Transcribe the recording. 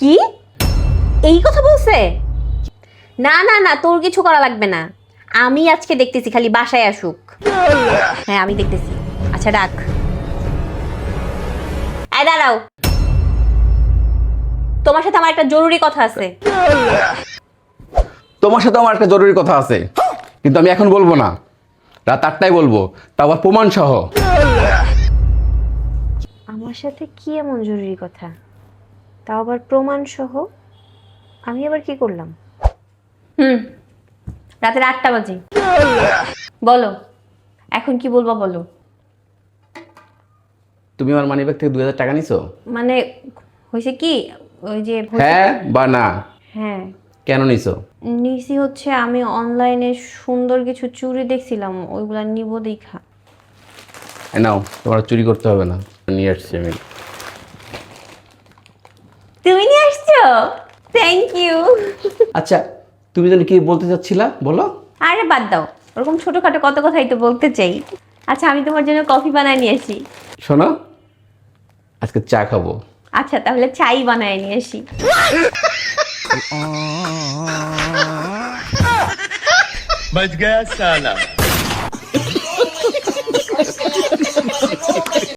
কি এই কথা বলছে? না না না, তোর কিছু করা লাগবে না, আমি আজকে দেখতেছি, খালি বাসায় আসুক। হ্যাঁ আমি দেখতেছি। আচ্ছা ডাক। এই দাঁড়াও, তোমার সাথে আমার একটা জরুরি কথা আছে। তোমার সাথে আমার একটা জরুরি কথা আছে, কিন্তু আমি এখন বলবো না, রাত 8টায় বলবো, তা আবার প্রমাণ সহ। আমার সাথে কি এমন জরুরি কথা, তাও আবার প্রমাণ সহ? আমি আবার কি করলাম? রাতের 8টা বাজে, বলো এখন কি বলবো বলো। তুমি আমার মানিব্যাগ থেকে 2000 টাকা নিছো? মানে হয়েছে কি, ওই যে হ্যাঁ বা না? হ্যাঁ কেন নিছো? নিছি হচ্ছে আমি অনলাইনে সুন্দর কিছু চুড়ি দেখছিলাম, ওইগুলা নিব দেখা। নাও, তোমার চুরি করতে হবে না, নিয়ে আসছি আমি। তুমি নিয়ে আসছো? Thank you. আচ্ছা, তুমি যেন কি বলতে চাচ্ছিলা বলো। আরে বাদ দাও, ওরকম ছোটখাটো কত কথাই তো বলতে চাই। আচ্ছা আমি তোমার জন্য কফি বানায় নিয়ে আসি। শোনো, আজকে চা খাবো। আচ্ছা তাহলে চাই বানায় নিয়ে আসি। बच गया साला।